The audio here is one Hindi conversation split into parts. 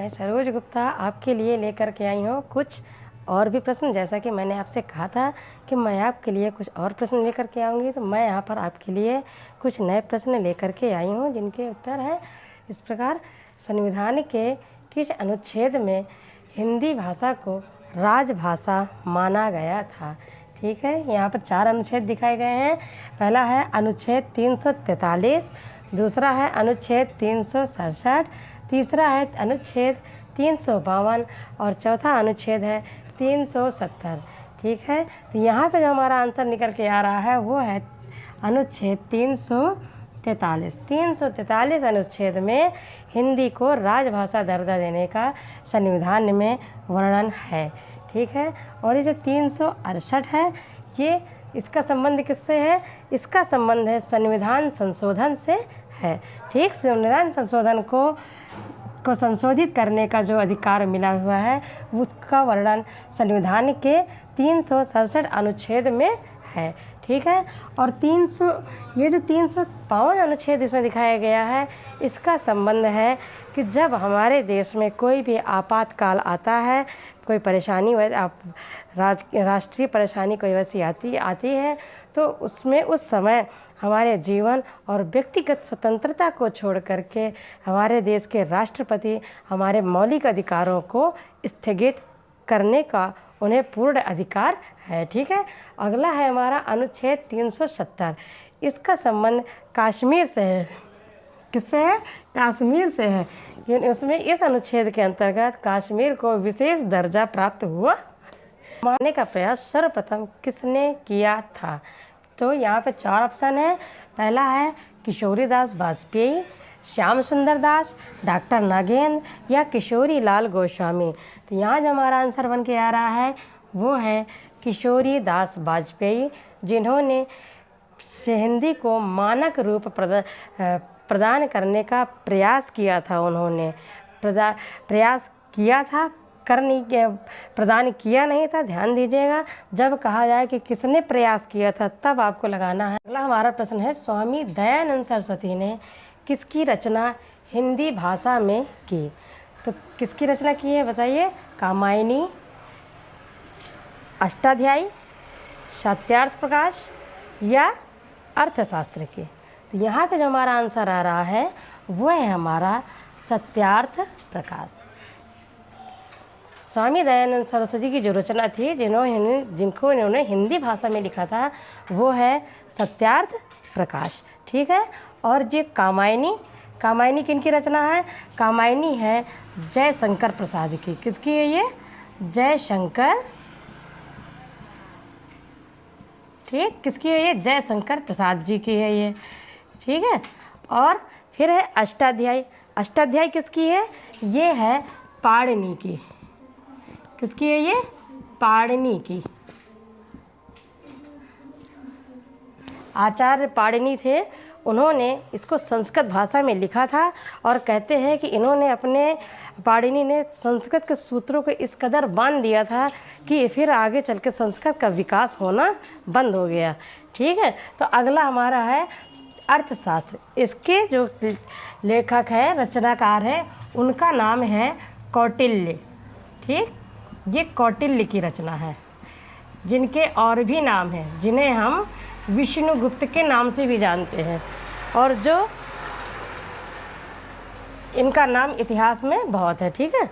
मैं सरोज गुप्ता आपके लिए लेकर के आई हूँ कुछ और भी प्रश्न। जैसा कि मैंने आपसे कहा था कि मैं आपके लिए कुछ और प्रश्न लेकर के आऊँगी, तो मैं यहाँ पर आपके लिए कुछ नए प्रश्न लेकर के आई हूँ जिनके उत्तर हैं इस प्रकार। संविधान के किस अनुच्छेद में हिंदी भाषा को राजभाषा माना गया था? ठीक है, यहाँ पर 4 अनुच्छेद दिखाए गए हैं। पहला है अनुच्छेद 343, दूसरा है अनुच्छेद 367, तीसरा है अनुच्छेद 352 और चौथा अनुच्छेद है 370। ठीक है, तो यहाँ पे जो हमारा आंसर निकल के आ रहा है वो है अनुच्छेद 343। 343 अनुच्छेद में हिंदी को राजभाषा दर्जा देने का संविधान में वर्णन है। ठीक है, और ये जो 368 है, ये इसका संबंध किससे है? इसका संबंध है संविधान संशोधन से है। ठीक, संविधान संशोधन को संशोधित करने का जो अधिकार मिला हुआ है उसका वर्णन संविधान के 367 अनुच्छेद में है। ठीक है, और ये जो 352 अनुच्छेद इसमें दिखाया गया है, इसका संबंध है कि जब हमारे देश में कोई भी आपातकाल आता है, कोई परेशानी राष्ट्रीय परेशानी कोई वैसी आती है, तो उसमें उस समय हमारे जीवन और व्यक्तिगत स्वतंत्रता को छोड़ करके हमारे देश के राष्ट्रपति हमारे मौलिक अधिकारों को स्थगित करने का उन्हें पूर्ण अधिकार है। ठीक है, अगला है हमारा अनुच्छेद 370। इसका संबंध कश्मीर से है। किससे है? कश्मीर से है। उसमें इस अनुच्छेद के अंतर्गत कश्मीर को विशेष दर्जा प्राप्त हुआ मानने का प्रयास सर्वप्रथम किसने किया था? तो यहाँ पे 4 ऑप्शन है। पहला है किशोरी दास वाजपेयी, श्याम सुंदर दास, डॉक्टर नागेंद्र या किशोरी लाल गोस्वामी। तो यहाँ जो हमारा आंसर बन के आ रहा है वो है किशोरी दास वाजपेयी, जिन्होंने हिंदी को मानक रूप प्रदान करने का प्रयास किया था। उन्होंने प्रयास किया था, प्रदान किया नहीं था। ध्यान दीजिएगा, जब कहा जाए कि किसने प्रयास किया था तब आपको लगाना है। अगला हमारा प्रश्न है स्वामी दयानंद सरस्वती ने किसकी रचना हिंदी भाषा में की? तो किसकी रचना की है बताइए? कामायनी, अष्टाध्यायी, सत्यार्थ प्रकाश या अर्थशास्त्र की? तो यहाँ पे जो हमारा आंसर आ रहा है वो है हमारा सत्यार्थ प्रकाश। स्वामी दयानंद सरस्वती की जो रचना थी जिनको इन्होंने हिंदी भाषा में लिखा था वो है सत्यार्थ प्रकाश। ठीक है, और जो कामायनी किनकी रचना है? कामायनी है जयशंकर प्रसाद की। किसकी है ये? जयशंकर। ठीक, किसकी है ये? जयशंकर प्रसाद जी की है ये। ठीक है, और फिर है अष्टाध्यायी किसकी है? ये है पाणिनि की। किसकी है ये? पाणिनि की। आचार्य पाणिनि थे, उन्होंने इसको संस्कृत भाषा में लिखा था और कहते हैं कि पाणिनि ने संस्कृत के सूत्रों को इस कदर बांध दिया था कि फिर आगे चल के संस्कृत का विकास होना बंद हो गया। ठीक है, तो अगला हमारा है अर्थशास्त्र। इसके जो लेखक है, रचनाकार है, उनका नाम है कौटिल्य। ठीक, ये कौटिल्य की रचना है, जिनके और भी नाम हैं, जिन्हें हम विष्णुगुप्त के नाम से भी जानते हैं, और जो इनका नाम इतिहास में बहुत है। ठीक है,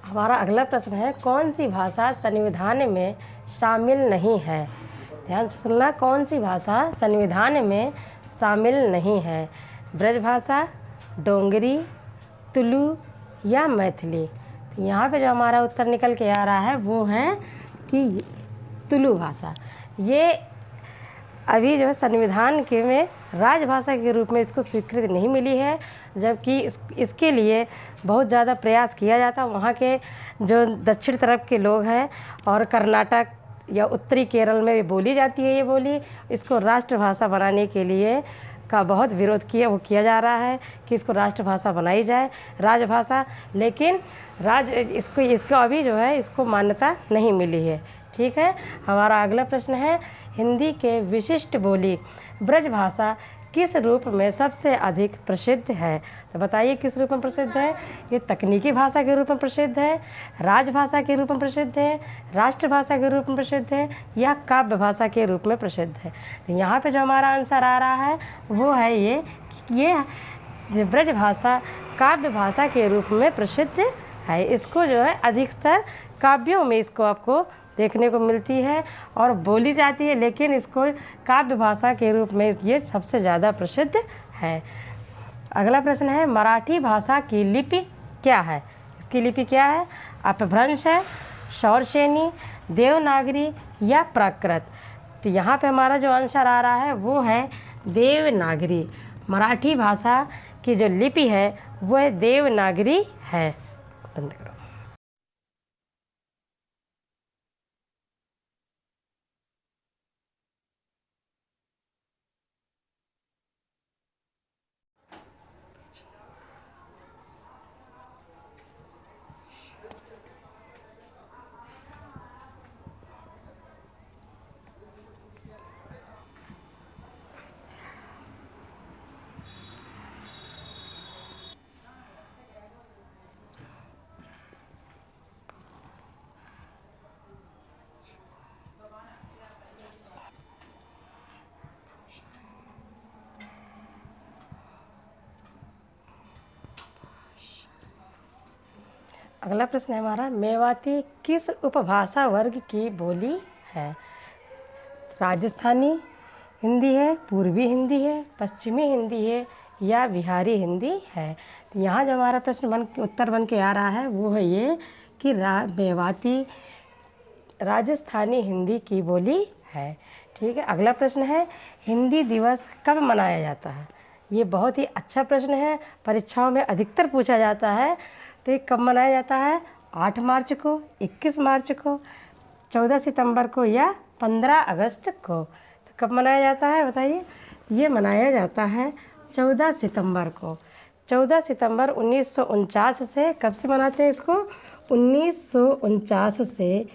हमारा अगला प्रश्न है कौन सी भाषा संविधान में शामिल नहीं है? ध्यान से सुनना, कौन सी भाषा संविधान में शामिल नहीं है? ब्रजभाषा, डोंगरी, तुलु या मैथिली? तो यहाँ पे जो हमारा उत्तर निकल के आ रहा है वो है कि तुलु भाषा। ये अभी जो है संविधान के में राजभाषा के रूप में इसको स्वीकृति नहीं मिली है, जबकि इसके लिए बहुत ज़्यादा प्रयास किया जाता। वहाँ के जो दक्षिण तरफ के लोग हैं और कर्नाटक या उत्तरी केरल में भी बोली जाती है ये बोली, इसको राष्ट्रभाषा बनाने के लिए का बहुत विरोध किया जा रहा है कि इसको राष्ट्रभाषा बनाई जाए, राजभाषा, लेकिन इसको अभी जो है इसको मान्यता नहीं मिली है। ठीक है, हमारा अगला प्रश्न है, हिंदी के विशिष्ट बोली ब्रजभाषा किस रूप में सबसे अधिक प्रसिद्ध है? तो बताइए किस रूप में प्रसिद्ध है? ये तकनीकी भाषा के रूप में प्रसिद्ध है, राजभाषा के रूप में प्रसिद्ध है, राष्ट्रभाषा के रूप में प्रसिद्ध है, या काव्य भाषा के रूप में प्रसिद्ध है? तो यहाँ पे जो हमारा आंसर आ रहा है वो है ये ब्रजभाषा काव्य भाषा के रूप में प्रसिद्ध है। इसको जो है अधिकतर काव्यों में इसको आपको देखने को मिलती है और बोली जाती है, लेकिन इसको काव्य भाषा के रूप में ये सबसे ज़्यादा प्रसिद्ध है। अगला प्रश्न है, मराठी भाषा की लिपि क्या है? इसकी लिपि क्या है? अपभ्रंश है, शौरसेनी, देवनागरी या प्राकृत? तो यहाँ पे हमारा जो आंसर आ रहा है वो है देवनागरी। मराठी भाषा की जो लिपि है वह देवनागरी है। बंद करो। अगला प्रश्न है हमारा, मेवाती किस उपभाषा वर्ग की बोली है? राजस्थानी हिंदी है, पूर्वी हिंदी है, पश्चिमी हिंदी है या बिहारी हिंदी है? तो यहाँ जो हमारा प्रश्न उत्तर बन के आ रहा है वो है ये कि मेवाती राजस्थानी हिंदी की बोली है। ठीक है, अगला प्रश्न है, हिंदी दिवस कब मनाया जाता है? ये बहुत ही अच्छा प्रश्न है, परीक्षाओं में अधिकतर पूछा जाता है। तो ये कब मनाया जाता है? 8 मार्च को, 21 मार्च को, 14 सितंबर को या 15 अगस्त को? तो कब मनाया जाता है बताइए? ये मनाया जाता है 14 सितंबर को। 14 सितंबर 1949 से, कब से मनाते हैं इसको? 1949 से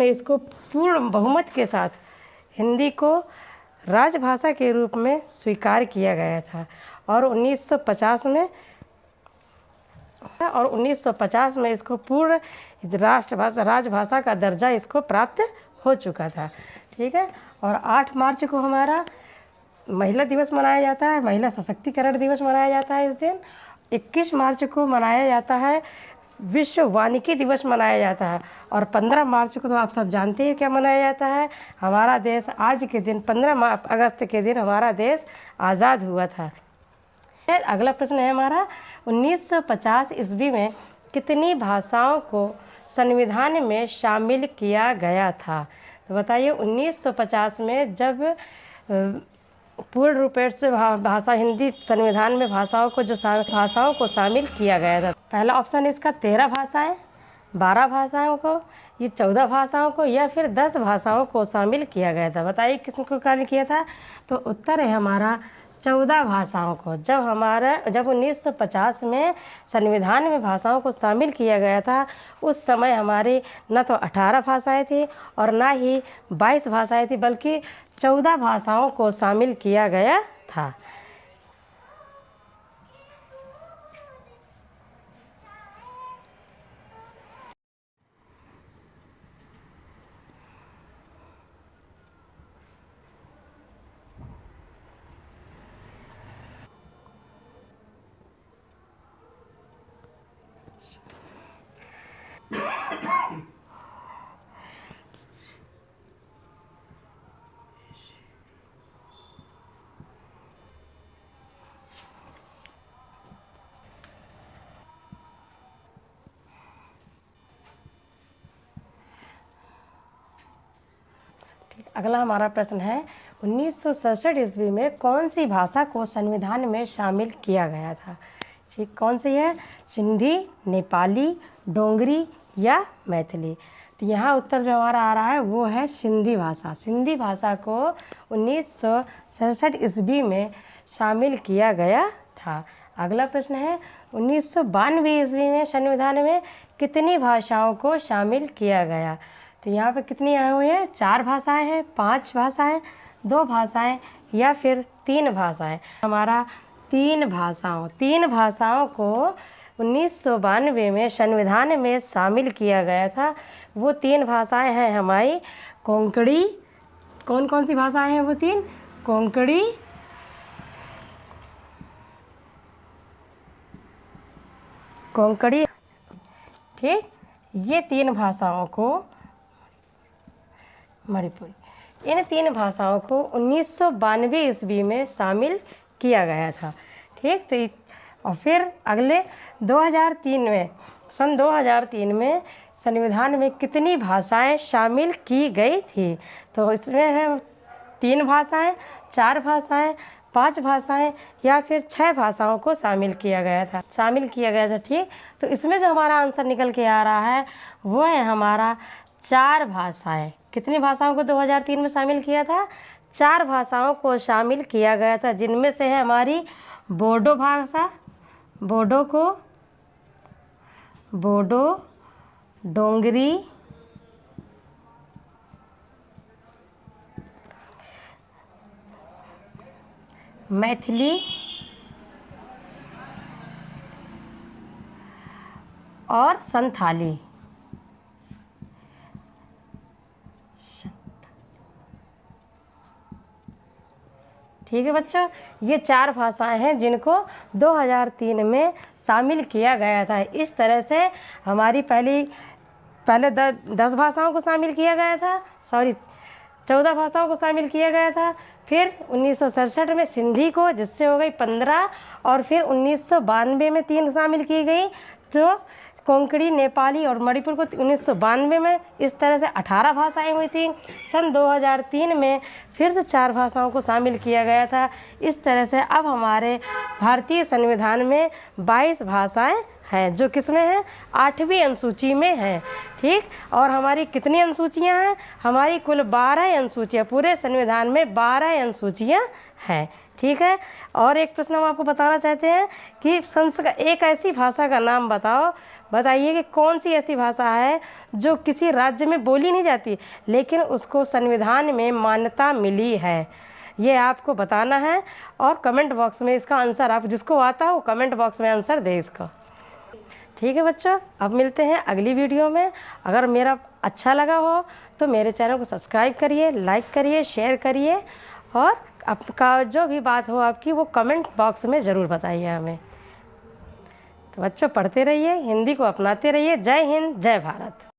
इसको पूर्ण बहुमत के साथ हिंदी को राजभाषा के रूप में स्वीकार किया गया था और 1950 में इसको पूर्ण राजभाषा का दर्जा इसको प्राप्त हो चुका था। ठीक है, और 8 मार्च को हमारा महिला दिवस मनाया जाता है, महिला सशक्तिकरण दिवस मनाया जाता है इस दिन। 21 मार्च को मनाया जाता है विश्व वानिकी दिवस मनाया जाता है और 15 मार्च को तो आप सब जानते हैं क्या मनाया जाता है? हमारा देश आज के दिन 15 अगस्त के दिन हमारा देश आज़ाद हुआ था। अगला प्रश्न है हमारा, 1950 ईस्वी में कितनी भाषाओं को संविधान में शामिल किया गया था? तो बताइए 1950 में जब पूर्ण रूप से भाषा हिंदी संविधान में भाषाओं को शामिल किया गया था। पहला ऑप्शन इसका 13 भाषाएं, 12 भाषाओं को, ये 14 भाषाओं को या फिर 10 भाषाओं को शामिल किया गया था? बताइए किसको शामिल किया था? तो उत्तर है हमारा 14 भाषाओं को। जब 1950 में संविधान में भाषाओं को शामिल किया गया था उस समय हमारी न तो 18 भाषाएं थी और ना ही 22 भाषाएं थी, बल्कि 14 भाषाओं को शामिल किया गया था। अगला हमारा प्रश्न है, 1967 ईस्वी में कौन सी भाषा को संविधान में शामिल किया गया था? ठीक, कौन सी है? सिंधी, नेपाली, डोंगरी या मैथिली? तो यहाँ उत्तर जो हमारा आ रहा है वो है सिंधी भाषा। सिंधी भाषा को 1967 ईस्वी में शामिल किया गया था। अगला प्रश्न है 1992 ईस्वी में संविधान में कितनी भाषाओं को शामिल किया गया। तो यहाँ पे कितनी आई हुई है, 4 भाषाएं हैं, 5 भाषाएं, 2 भाषाएं या फिर 3 भाषाएं। हमारा 3 भाषाओं को 1992 में संविधान में शामिल किया गया था। वो 3 भाषाएं हैं हमारी कोंकणी। कौन कौन सी भाषाएं हैं वो 3? कोंकणी, ठीक, ये 3 भाषाओं को मणिपुरी, इन 3 भाषाओं को 1992 ईस्वी में शामिल किया गया था। ठीक, तो और फिर अगले 2003 में, सन 2003 में संविधान में कितनी भाषाएं शामिल की गई थी। तो इसमें है 3 भाषाएं, 4 भाषाएं, 5 भाषाएं या फिर 6 भाषाओं को शामिल किया गया था। ठीक, तो इसमें जो हमारा आंसर निकल के आ रहा है वो है हमारा 4 भाषाएं। कितनी भाषाओं को 2003 में शामिल किया था? 4 भाषाओं को शामिल किया गया था, जिनमें से है हमारी बोडो भाषा, बोडो, डोंगरी, मैथिली और संथाली। ठीक है बच्चों, ये 4 भाषाएं हैं जिनको 2003 में शामिल किया गया था। इस तरह से हमारी पहले 10 भाषाओं को शामिल किया गया था, 14 भाषाओं को शामिल किया गया था। फिर 1967 में सिंधी को, जिससे हो गई 15, और फिर 1992 में 3 शामिल की गई, तो कोंकणी, नेपाली और मणिपुर को 1992 में। इस तरह से 18 भाषाएं हुई थी। सन 2003 में फिर से 4 भाषाओं को शामिल किया गया था। इस तरह से अब हमारे भारतीय संविधान में 22 भाषाएं हैं, जो किसमें हैं? 8वीं अनुसूची में हैं। ठीक, और हमारी कितनी अनुसूचियां हैं? हमारी कुल 12 अनुसूचियां, पूरे संविधान में 12 अनुसूचियां हैं। ठीक है, और एक प्रश्न हम आपको बताना चाहते हैं कि एक ऐसी भाषा का नाम बताइए कि कौन सी ऐसी भाषा है जो किसी राज्य में बोली नहीं जाती लेकिन उसको संविधान में मान्यता मिली है। ये आपको बताना है और कमेंट बॉक्स में इसका आंसर, आप जिसको आता है वो कमेंट बॉक्स में आंसर दे इसका। ठीक है बच्चों, अब मिलते हैं अगली वीडियो में। अगर मेरा अच्छा लगा हो तो मेरे चैनल को सब्सक्राइब करिए, लाइक करिए, शेयर करिए, और आपका जो भी बात हो आपकी वो कमेंट बॉक्स में ज़रूर बताइए हमें। तो बच्चों, पढ़ते रहिए, हिंदी को अपनाते रहिए। जय हिंद, जय भारत।